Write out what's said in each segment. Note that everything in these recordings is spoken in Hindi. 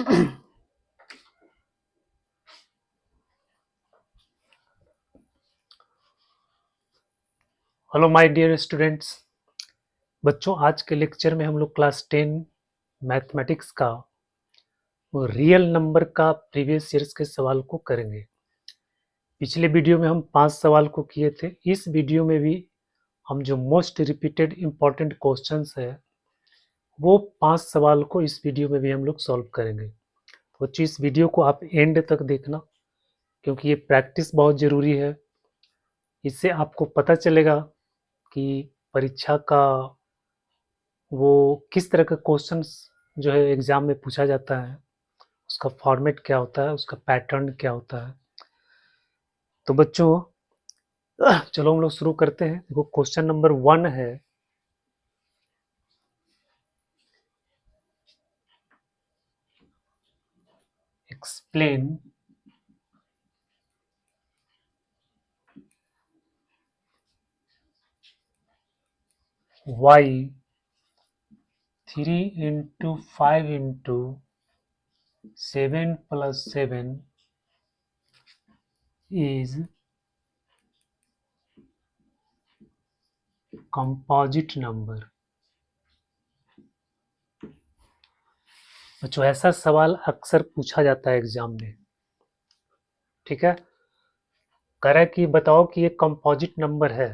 Hello my dear students. बच्चों, आज के लेक्चर में हम लोग क्लास 10 मैथमेटिक्स का रियल नंबर का प्रीवियस ईयर्स के सवाल को करेंगे। पिछले वीडियो में हम 5 सवाल को किए थे। इस वीडियो में भी हम जो मोस्ट रिपीटेड इम्पॉर्टेंट क्वेश्चंस है वो 5 सवाल को इस वीडियो में भी हम लोग सॉल्व करेंगे। तो बच्चों, इस वीडियो को आप एंड तक देखना, क्योंकि ये प्रैक्टिस बहुत ज़रूरी है। इससे आपको पता चलेगा कि परीक्षा का वो किस तरह का क्वेश्चंस जो है एग्ज़ाम में पूछा जाता है, उसका फॉर्मेट क्या होता है, उसका पैटर्न क्या होता है। तो बच्चों, चलो हम लोग शुरू करते हैं। देखो, क्वेश्चन नंबर 1 है, explain why 3 into 5 into 7 plus 7 is composite number. बच्चों, ऐसा सवाल अक्सर पूछा जाता है एग्जाम में। ठीक है, कह रहा है कि बताओ कि ये कंपोजिट नंबर है,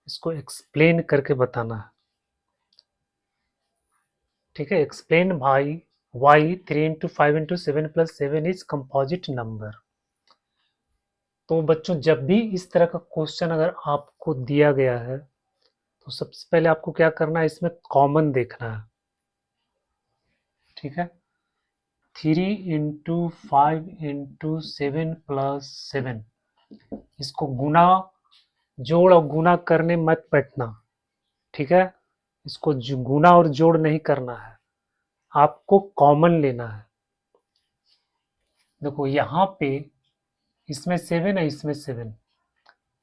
इसको एक्सप्लेन करके बताना है। ठीक है, एक्सप्लेन भाई why 3 into 5 into 7 plus 7 is composite number. तो बच्चों, जब भी इस तरह का क्वेश्चन अगर आपको दिया गया है तो सबसे पहले आपको क्या करना है, इसमें कॉमन देखना है। ठीक है, 3 इंटू 5 इंटू 7 प्लस 7, इसको गुना, जोड़ और गुना करने मत बैठना। ठीक है, इसको गुना और जोड़ नहीं करना है, आपको कॉमन लेना है। देखो यहाँ पे इसमें 7 है, इसमें 7,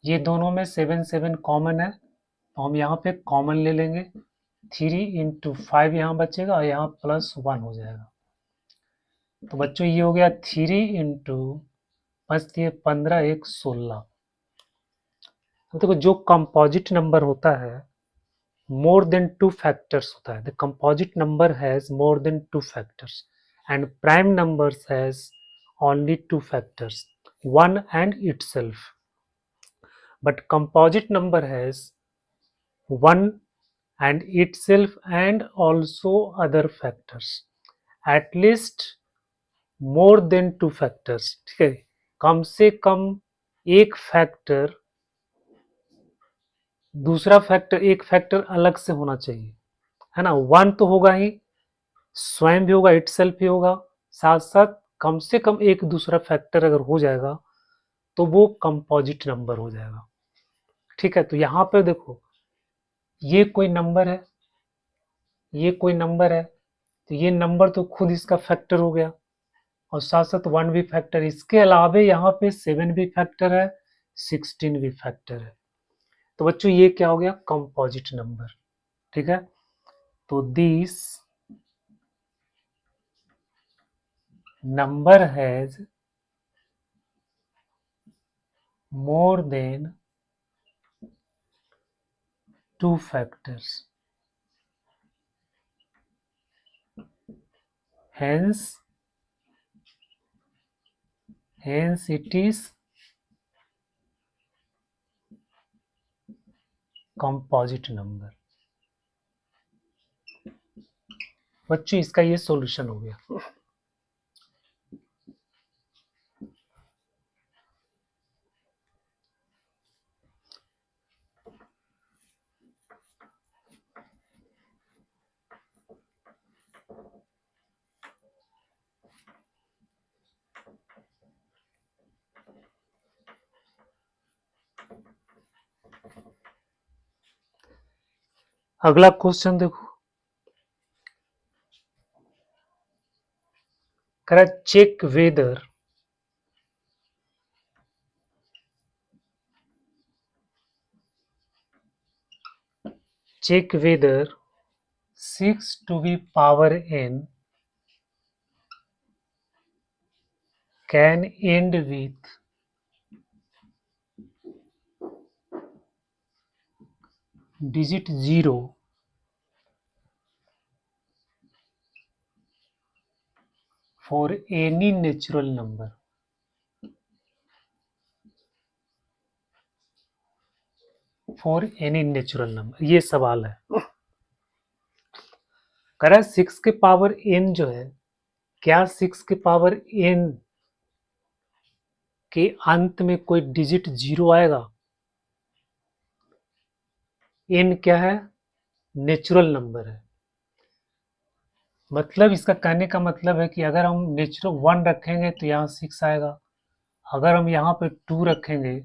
ये दोनों में 7 7 कॉमन है, तो हम यहाँ पे कॉमन ले लेंगे। 3 इंटू 5 यहाँ बचेगा और यहाँ प्लस 1 हो जाएगा। तो बच्चों, ये हो गया 3 इंटू, बचती है 15, 1 16। तो देखो, जो कंपोजिट नंबर होता है मोर देन 2 फैक्टर्स होता है। The composite number has more than 2 factors and prime numbers has only 2 factors, 1 and itself. But composite number has 1 and itself and also other factors, at least more than 2 factors. ठीक है, कम से कम एक फैक्टर, दूसरा फैक्टर, एक फैक्टर अलग से होना चाहिए, है ना। 1 तो होगा ही, स्वयं भी होगा, इटसेल्फ भी होगा, साथ साथ कम से कम एक दूसरा फैक्टर अगर हो जाएगा तो वो कंपोजिट नंबर हो जाएगा। ठीक है, तो यहाँ पर देखो, ये कोई नंबर है, ये कोई नंबर है, तो ये नंबर तो खुद इसका फैक्टर हो गया, और साथ साथ 1 भी फैक्टर। इसके अलावे यहाँ पे 7 भी फैक्टर है, 16 भी फैक्टर है। तो बच्चों, ये क्या हो गया, कंपोजिट नंबर। ठीक है, तो this number has more than 2 factors, hence it is composite number। बच्चों, इसका ये सॉल्यूशन हो गया। अगला क्वेश्चन देखो, कह रहा check whether check whether 6 to the power n can end with digit 0 for any natural number. For any natural number, ये सवाल है। कह रहा है 6 के पावर n जो है, क्या 6 के पावर n के अंत में कोई डिजिट 0 आएगा? n क्या है? नेचुरल नंबर है। मतलब इसका कहने का मतलब है कि अगर हम नेचुरल 1 रखेंगे तो यहाँ 6 आएगा, अगर हम यहाँ पे 2 रखेंगे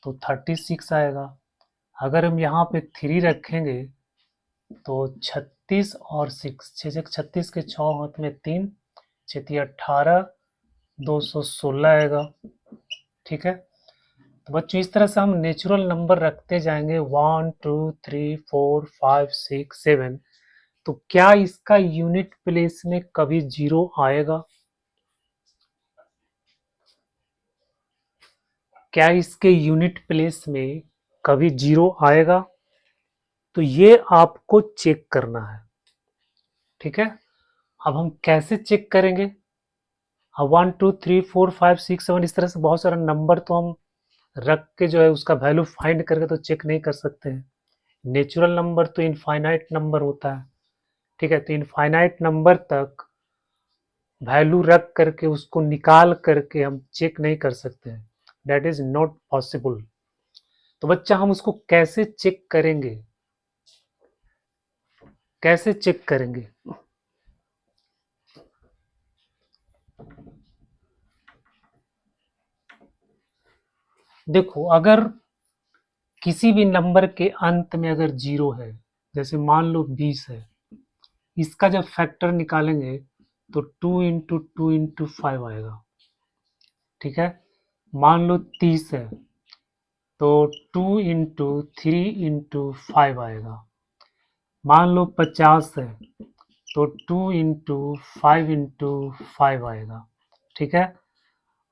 तो 36 आएगा, अगर हम यहाँ पे 3 रखेंगे तो 36 और 6, 36 के 6 हाथ में 3, 6 18, 216 आएगा। ठीक है, तो बच्चों इस तरह से हम नेचुरल नंबर रखते जाएंगे 1 2 3 4 5 6 7। तो क्या इसका यूनिट प्लेस में कभी 0 आएगा? क्या इसके यूनिट प्लेस में कभी 0 आएगा? तो ये आपको चेक करना है। ठीक है, अब हम कैसे चेक करेंगे? अब 1 2 3 4 5 6 7 इस तरह से बहुत सारा नंबर तो हम रख के जो है उसका वैल्यू फाइंड करके तो चेक नहीं कर सकते हैं। नेचुरल नंबर तो इनफाइनाइट नंबर होता है। ठीक है, तो इनफाइनाइट नंबर तक वैल्यू रख करके उसको निकाल करके हम चेक नहीं कर सकते हैं, दैट इज नॉट पॉसिबल। तो बच्चा हम उसको कैसे चेक करेंगे? कैसे चेक करेंगे? देखो, अगर किसी भी नंबर के अंत में अगर 0 है, जैसे मान लो 20 है, इसका जब फैक्टर निकालेंगे तो 2 इंटू 2 इंटू 5 आएगा। ठीक है, मान लो 30 है तो 2 इंटू 3 इंटू 5 आएगा। मान लो 50 है तो 2 इंटू 5 इंटू 5 आएगा। ठीक है,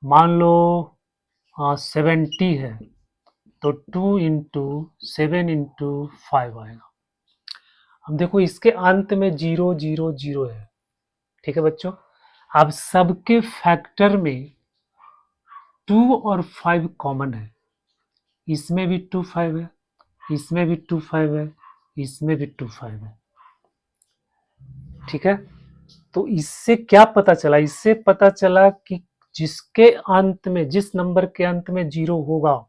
मान लो 70 है तो 2 इंटू 7 इंटू 5 आएगा। अब देखो इसके अंत में 0 0 0 है। ठीक है बच्चों, अब सबके फैक्टर में 2 और 5 कॉमन है। इसमें भी 2 5 है, इसमें भी 2 5 है, इसमें भी 2 5 है। ठीक है, तो इससे क्या पता चला? इससे पता चला कि जिसके अंत में, जिस नंबर के अंत में 0 होगा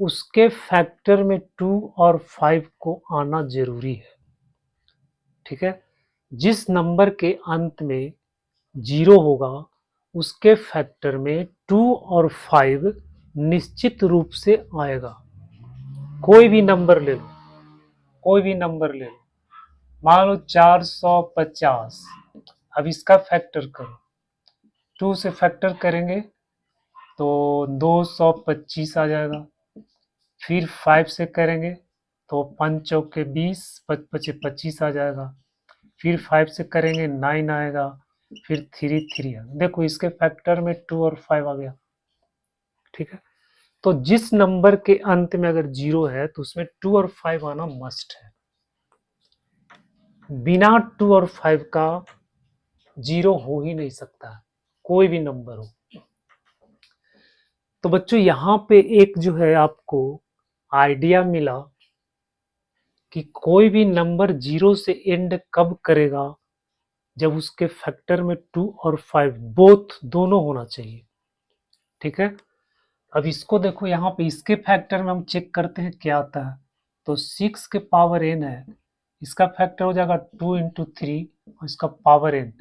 उसके फैक्टर में 2 और 5 को आना जरूरी है। ठीक है, जिस नंबर के अंत में 0 होगा उसके फैक्टर में 2 और 5 निश्चित रूप से आएगा। कोई भी नंबर ले लो, कोई भी नंबर ले लो, मान लो 450। अब इसका फैक्टर करो, 2 से फैक्टर करेंगे तो 225 आ जाएगा। फिर 5 से करेंगे तो 5 चौके 20, 5 25 आ जाएगा। फिर 5 से करेंगे 9 आएगा, फिर 3 3 आएगा। देखो इसके फैक्टर में 2 और 5 आ गया। ठीक है, तो जिस नंबर के अंत में अगर 0 है तो उसमें 2 और 5 आना मस्ट है। बिना 2 और 5 का 0 हो ही नहीं सकता, कोई भी नंबर हो। तो बच्चों यहाँ पे एक जो है आपको आइडिया मिला कि कोई भी नंबर 0 से एंड कब करेगा, जब उसके फैक्टर में 2 और 5 बोथ दोनों होना चाहिए। ठीक है, अब इसको देखो, यहाँ पे इसके फैक्टर में हम चेक करते हैं क्या आता है। तो 6 के पावर n है, इसका फैक्टर हो जाएगा 2 इंटू 3 और इसका पावर n,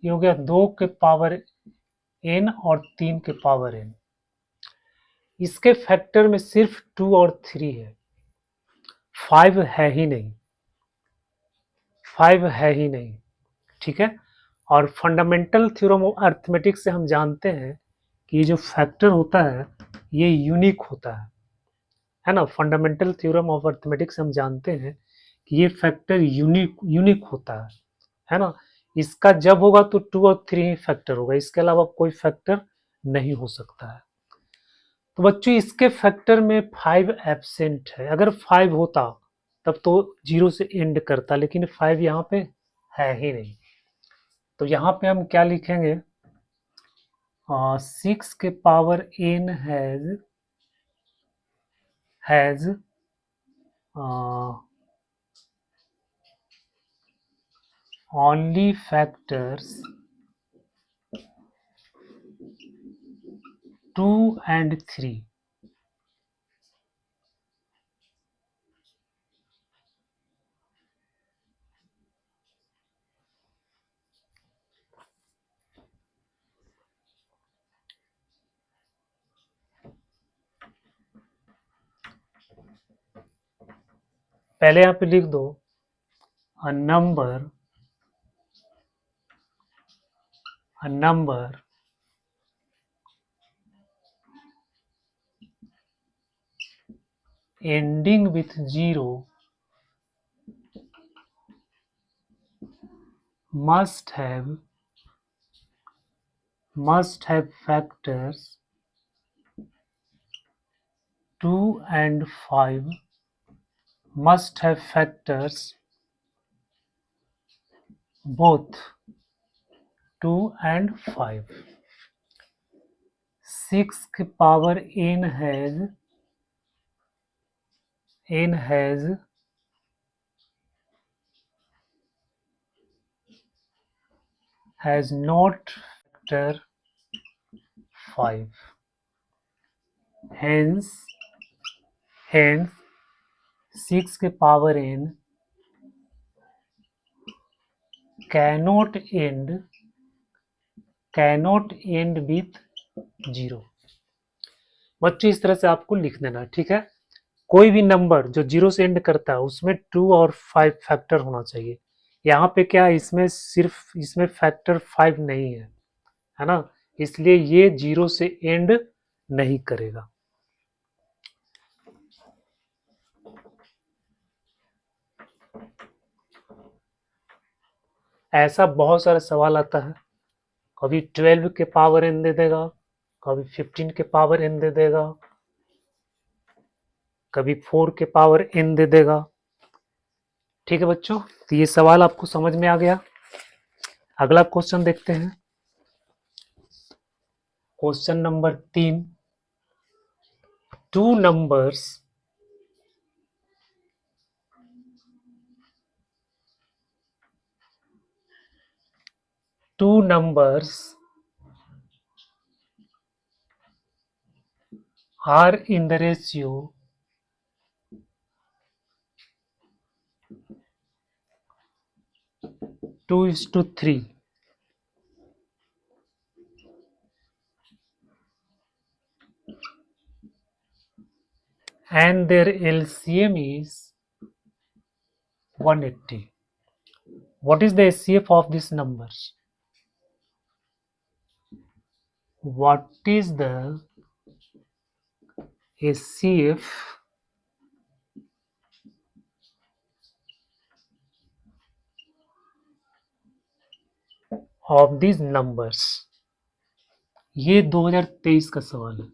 ये हो गया 2 के पावर n और 3 के पावर n। इसके फैक्टर में सिर्फ 2 और 3 है, 5 है ही नहीं, 5 है ही नहीं। ठीक है, और फंडामेंटल थ्योरम ऑफ अर्थमेटिक्स से हम जानते हैं कि ये जो फैक्टर होता है ये यूनिक होता है ना। फंडामेंटल थ्योरम ऑफ अर्थमेटिक्स से हम जानते हैं कि ये फैक्टर यूनिक होता है ना। इसका जब होगा तो 2 और 3 ही फैक्टर होगा, इसके अलावा कोई फैक्टर नहीं हो सकता है। तो बच्चों इसके फैक्टर में 5 एब्सेंट है। अगर 5 होता तब तो 0 से एंड करता, लेकिन 5 यहाँ पे है ही नहीं। तो यहाँ पे हम क्या लिखेंगे, 6 के power n has only factors 2 and 3। पहले यहाँ पे लिख दो a number ending with 0 must have factors 2 and 5, must have factors both 2 and 5। 6 के power n has not factor 5, hence 6 के power n cannot end with 0। बच्चों इस तरह से आपको लिख देना, ठीक है। कोई भी नंबर जो 0 से एंड करता है उसमें 2 और 5 फैक्टर होना चाहिए। यहाँ पे क्या है, इसमें फैक्टर 5 नहीं है ना, इसलिए ये 0 से एंड नहीं करेगा। ऐसा बहुत सारा सवाल आता है, कभी 12 के पावर n दे देगा, कभी 15 के पावर n दे देगा, कभी 4 के पावर n दे देगा। ठीक है बच्चों, तो ये सवाल आपको समझ में आ गया। अगला क्वेश्चन देखते हैं, question number 3। Two numbers are in the ratio 2:3 and their LCM is 180. What is the HCF of these numbers? What is the HCF of these numbers? ये 2023 का सवाल है,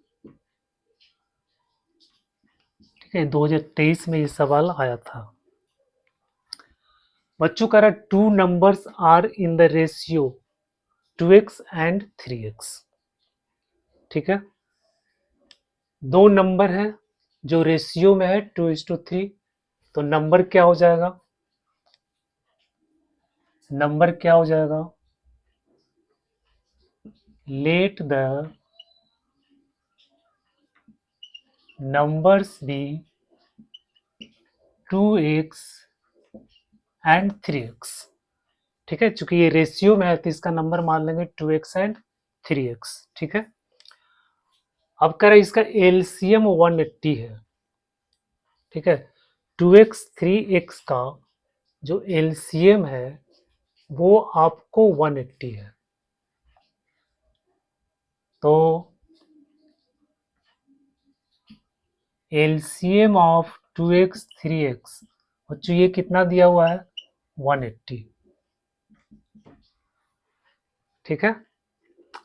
ठीक है। 2023 में ये सवाल आया था। बच्चों कह रहा 2 numbers are in the ratio 2x and 3x, ठीक है। दो नंबर है जो रेशियो में है 2:3, तो नंबर क्या हो जाएगा, let the numbers be 2x and 3x, ठीक है। चूंकि ये रेशियो में है तो इसका नंबर मान लेंगे 2x and 3x, ठीक है। अब कह रहे इसका एलसीएम 180 है, ठीक है। 2x 3x का जो एलसीएम है वो आपको 180 है। तो एलसीएम ऑफ 2x 3x, बच्चों ये कितना दिया हुआ है 180, ठीक है।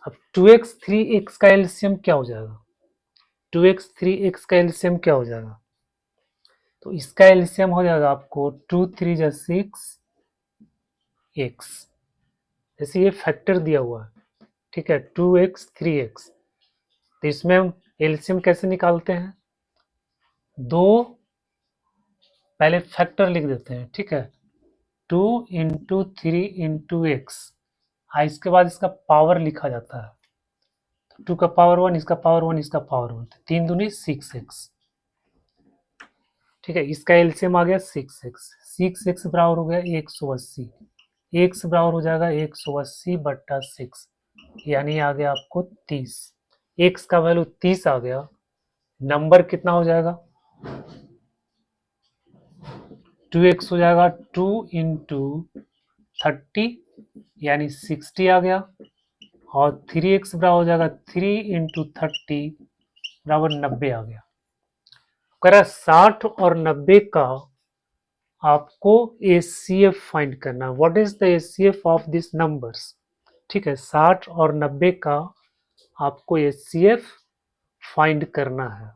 अब 2x 3x का एलसीएम क्या हो जाएगा? 2x 3x का एलसीएम क्या हो जाएगा? तो इसका एलसीएम हो जाएगा आपको 2 3 जा 6 x, जैसे ये फैक्टर दिया हुआ है, ठीक है, 2x 3x। तो इसमें हम एलसीएम कैसे निकालते हैं? दो पहले फैक्टर लिख देते हैं, ठीक है, 2 इंटू 3 इंटू एक्स, इसके बाद इसका पावर लिखा जाता है, तो 2 का पावर 1, इसका पावर 1, इसका पावर 1, 3 दूनी 6x, ठीक है। इसका एलसीएम आ गया 6x, 6x बराबर हो गया 180, x बराबर हो जाएगा 180 बट्टा 6, यानी आ गया आपको 30। x का वैल्यू 30 आ गया, नंबर कितना हो जाएगा? 2x हो जाएगा 2 इंटू 30 यानी 60 आ गया, और 3x बराबर हो जाएगा 3 इंटू 30 बराबर 90 आ गया। कह रहा 60 और 90 का आपको एचसीएफ फाइंड करना है। What is the HCF of this numbers? ठीक है, 60 और 90 का आपको एचसीएफ फाइंड करना है।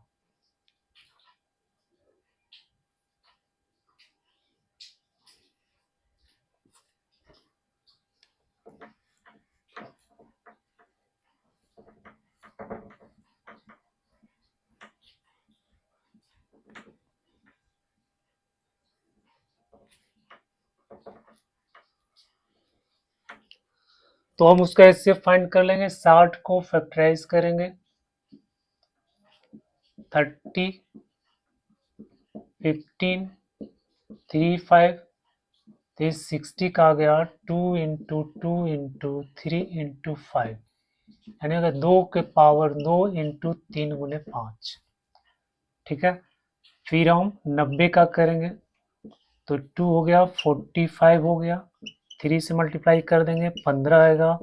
तो हम उसका एचसीएफ फाइंड कर लेंगे। 60 को फैक्टराइज करेंगे, 30, 15, 3, 5, तो 60 का आ गया 2 इंटू 2 इंटू 3 इंटू 5, यानी अगर 2 के पावर 2 इंटू 3 गुने 5, ठीक है। फिर हम 90 का करेंगे, तो 2 हो गया, 45 हो गया, 3 से मल्टीप्लाई कर देंगे 15 आएगा,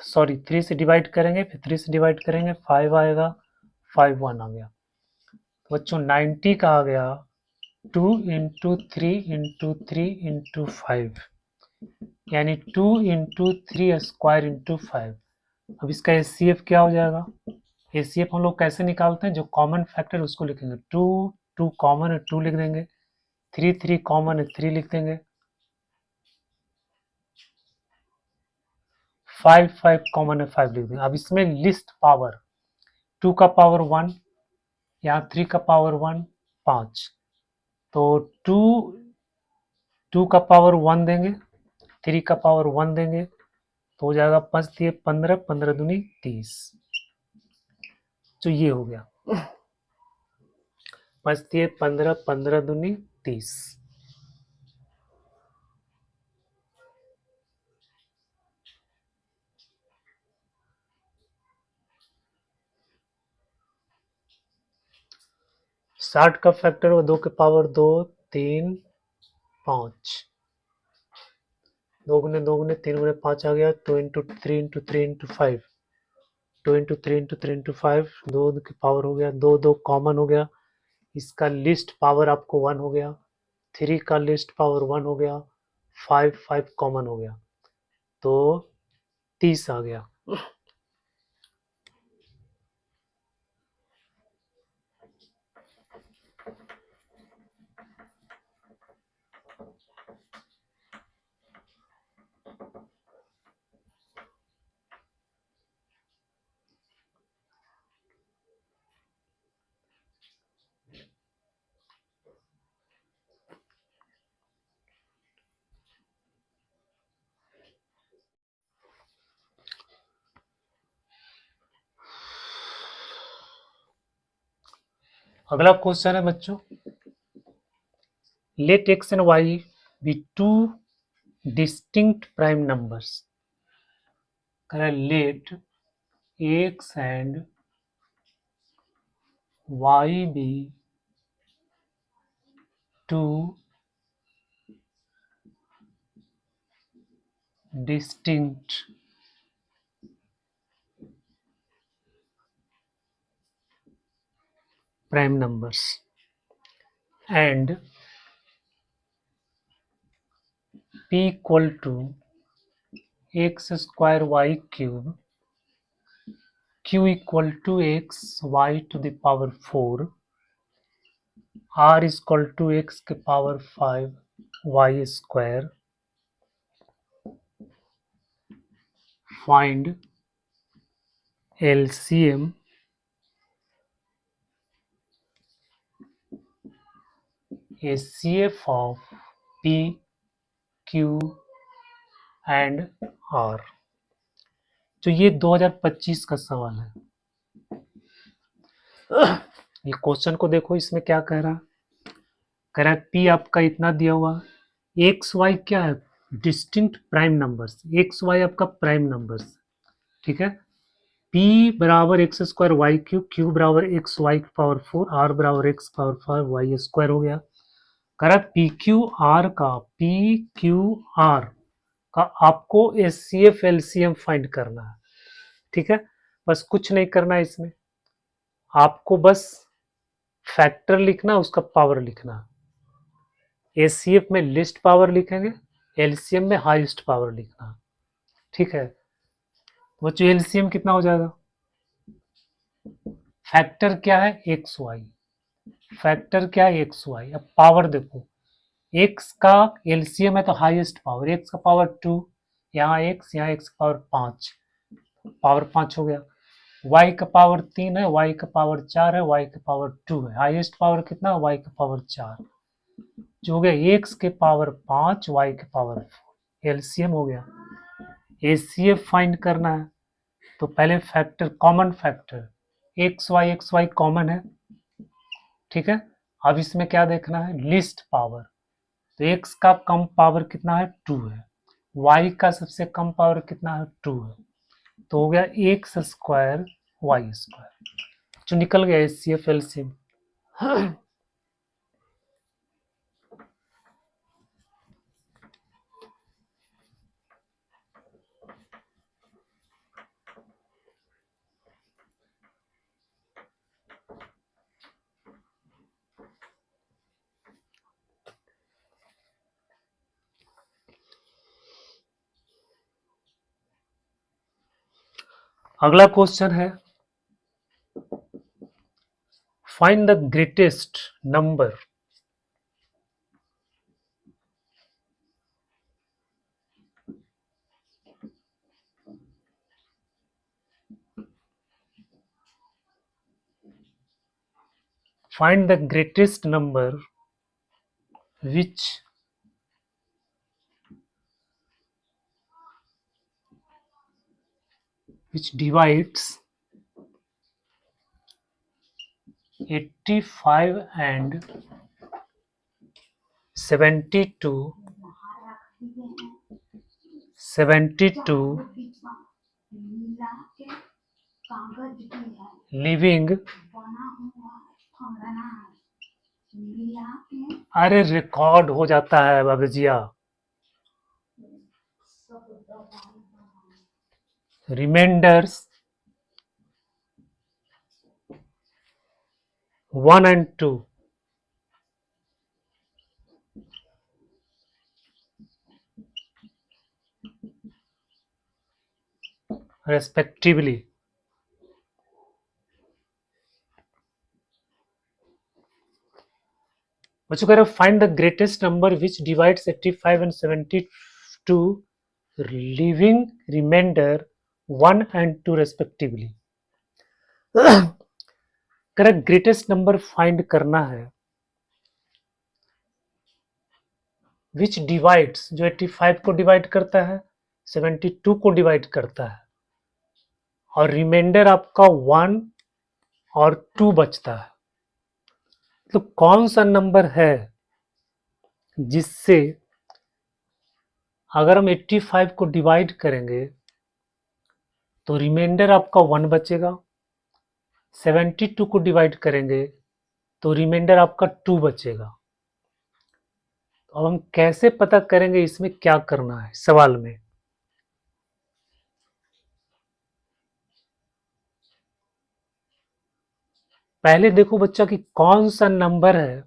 सॉरी 3 से डिवाइड करेंगे, फिर 3 से डिवाइड करेंगे 5 आएगा, 5 1 आ गया। तो बच्चों 90 का आ गया 2 इंटू 3 इंटू 3 इंटू 5, यानी 2 इंटू 3 स्क्वायर इंटू 5। अब इसका एचसीएफ क्या हो जाएगा? एचसीएफ हम लोग कैसे निकालते हैं? जो कॉमन फैक्टर उसको लिखेंगे, 2 2 कॉमन है 2 लिख देंगे, 3 3 कॉमन है 3 लिख देंगे, 5 5 कॉमन है 5 लिख देंगे। अब इसमें लिस्ट पावर 2 का पावर 1, यहाँ 3 का पावर 1 5, तो 2 2 का पावर 1 देंगे, 3 का पावर 1 देंगे, तो हो जाएगा 5 दिए 15, 15 दूनी 30, तो ये हो गया 5 दिए 15, 15 दूनी 30। साठ का फैक्टर हो 2 के पावर 2, 3, 5, 2 गुने 3 गुने 5 आ गया, 2 into 3 into 3 into 5, 2 into 3 into 3 into 5, 2 की पावर हो गया, 2 2 कॉमन हो गया, इसका लिस्ट पावर आपको 1 हो गया, 3 का लिस्ट पावर 1 हो गया, 5 5 कॉमन हो गया, तो 30 आ गया। अगला क्वेश्चन है बच्चों, let x and y be two distinct prime numbers. Let x and y be two distinct prime numbers and p equal to x square y cube q equal to X Y to the power 4, r is equal to X के power 5 Y square, find LCM HCF of P, Q and R। तो ये 2025 का सवाल है। ये क्वेश्चन को देखो, इसमें क्या कह रहा है P आपका इतना दिया हुआ, एक्स वाई क्या है, distinct prime numbers, x y आपका प्राइम नंबर्स, ठीक है। P बराबर x square y cube, q बराबर एक्स वाई पावर 4, R बराबर एक्स पावर 5 वाई स्क्वायर हो गया। कह रहा पी क्यू आर का आपको एचसीएफ एलसीएम फाइंड करना है, ठीक है। बस कुछ नहीं करना है इसमें, आपको बस फैक्टर लिखना, उसका पावर लिखना। एचसीएफ में लिस्ट पावर लिखेंगे, एलसीएम में हाईएस्ट पावर लिखना, ठीक है। बच्चों एलसीएम कितना हो जाएगा, फैक्टर क्या है एक्स वाई, फैक्टर क्या है एक्स वाई। अब पावर देखो, एक्स का एलसीएम है तो हाईएस्ट पावर, एक्स का पावर 2, यहाँ एक्स का पावर 5, पावर 5 हो गया। वाई का पावर 3 है, वाई का पावर 4 है, वाई का पावर 2 है, हाईएस्ट पावर कितना, वाई का पावर 4, जो हो गया एक्स के पावर 5 वाई के पावर 4, एलसीएम हो गया। एचसीएफ फाइंड करना है तो पहले factor, common factor x y common है, ठीक है। अब इसमें क्या देखना है, लिस्ट पावर, तो x का कम पावर कितना है 2 है, y का सबसे कम पावर कितना है 2 है, तो हो गया एक्स स्क्वायर वाई स्क्वायर, जो निकल गया एचसीएफ एलसीएम। अगला क्वेश्चन है, find the greatest number find the greatest number which divides 85 and 72 living, अरे रिकॉर्ड हो जाता है बाबूजिया, रिमाइंडर्स 1 and 2 respectively। बच्चों कह रहे find the greatest number which divides 85 and 72 leaving remainder 1 and 2 respectively. Correct, greatest number find करना है विच डिवाइड्स, जो 85 को डिवाइड करता है, 72 को डिवाइड करता है, और रिमाइंडर आपका 1 और 2 बचता है। तो कौन सा नंबर है जिससे अगर हम 85 को डिवाइड करेंगे तो रिमाइंडर आपका 1 बचेगा, 72 को डिवाइड करेंगे तो रिमाइंडर आपका 2 बचेगा। तो अब हम कैसे पता करेंगे, इसमें क्या करना है सवाल में, पहले देखो बच्चा कि कौन सा नंबर है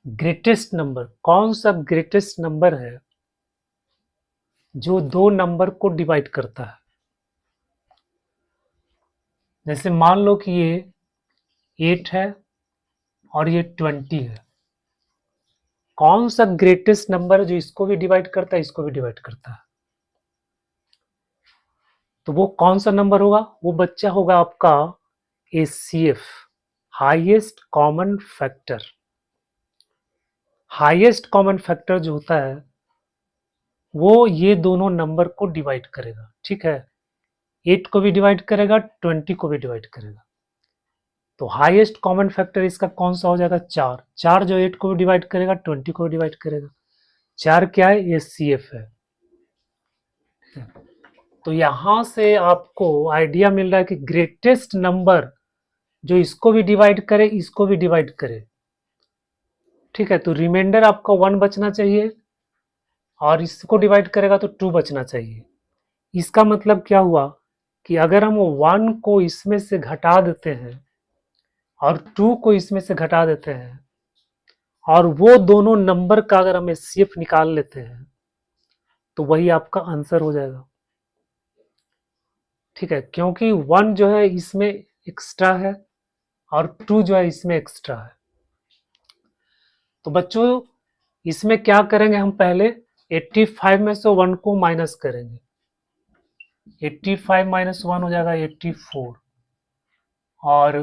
ग्रेटेस्ट नंबर, कौन सा ग्रेटेस्ट नंबर है जो दो नंबर को डिवाइड करता है। जैसे मान लो कि ये 8 है और ये 20 है, कौन सा ग्रेटेस्ट नंबर है जो इसको भी डिवाइड करता है, इसको भी डिवाइड करता है? तो वो कौन सा नंबर होगा? वो बच्चा होगा आपका HCF, highest common factor. Highest common factor जो होता है वो ये दोनों नंबर को डिवाइड करेगा, ठीक है? 8 को भी डिवाइड करेगा, 20 को भी डिवाइड करेगा। तो हाईएस्ट कॉमन फैक्टर इसका कौन सा हो जाएगा? 4। 4 जो 8 को भी डिवाइड करेगा, 20 को भी डिवाइड करेगा। 4 क्या है? HCF है। तो यहां से आपको आइडिया मिल रहा है कि ग्रेटेस्ट नंबर जो इसको भी डिवाइड करे, इसको भी डिवाइड करे, ठीक है? तो रिमाइंडर आपका 1 बचना चाहिए और इसको डिवाइड करेगा तो 2 बचना चाहिए। इसका मतलब क्या हुआ कि अगर हम 1 को इसमें से घटा देते हैं और 2 को इसमें से घटा देते हैं और वो दोनों नंबर का अगर हम HCF निकाल लेते हैं तो वही आपका आंसर हो जाएगा, ठीक है? क्योंकि 1 जो है इसमें एक्स्ट्रा है और 2 जो है इसमें एक्स्ट्रा है। तो बच्चों इसमें क्या करेंगे, हम पहले 85 में से 1 को माइनस करेंगे। 85 माइनस 1 हो जाएगा 84 और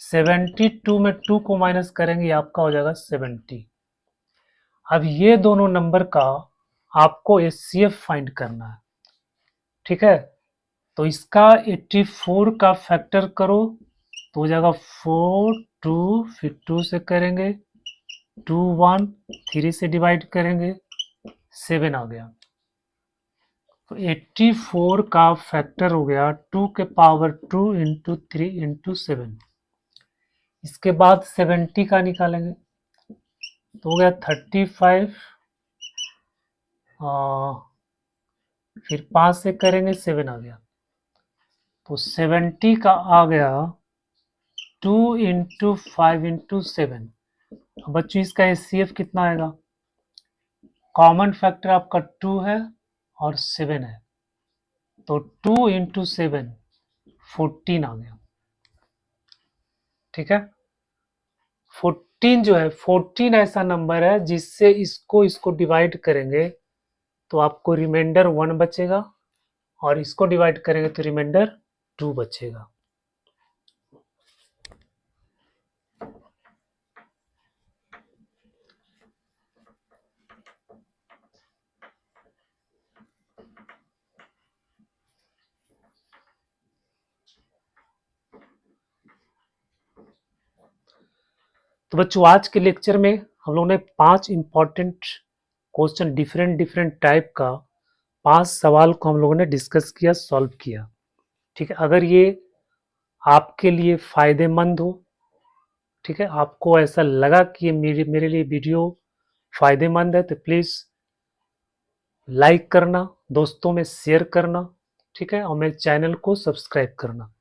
72 में 2 को माइनस करेंगे, आपका हो जाएगा 70। अब ये दोनों नंबर का आपको HCF फाइंड करना है, ठीक है? तो इसका 84 का फैक्टर करो तो हो जाएगा 4 2, फिर 2 से करेंगे 2 1, 3 से डिवाइड करेंगे 7 आ गया। तो 84 का फैक्टर हो गया 2 के पावर 2 इंटू 3 इंटू 7। इसके बाद 70 का निकालेंगे तो हो गया 35, फिर 5 से करेंगे 7 आ गया। तो 70 का आ गया 2 इंटू 5 इंटू 7। बच्चों इसका HCF कितना आएगा? कॉमन फैक्टर आपका 2 है और 7 है, तो 2 इंटू 7 14 आ गया, ठीक है? 14 जो है 14 ऐसा नंबर है जिससे इसको डिवाइड करेंगे तो आपको रिमाइंडर 1 बचेगा और इसको डिवाइड करेंगे तो रिमाइंडर 2 बचेगा। तो बच्चों आज के लेक्चर में हम लोगों ने 5 इंपॉर्टेंट क्वेश्चन डिफरेंट टाइप का 5 सवाल को हम लोगों ने डिस्कस किया, सॉल्व किया, ठीक है? अगर ये आपके लिए फायदेमंद हो, ठीक है, आपको ऐसा लगा कि मेरे लिए वीडियो फायदेमंद है तो प्लीज़ लाइक करना, दोस्तों में शेयर करना, ठीक है? और मेरे चैनल को सब्सक्राइब करना।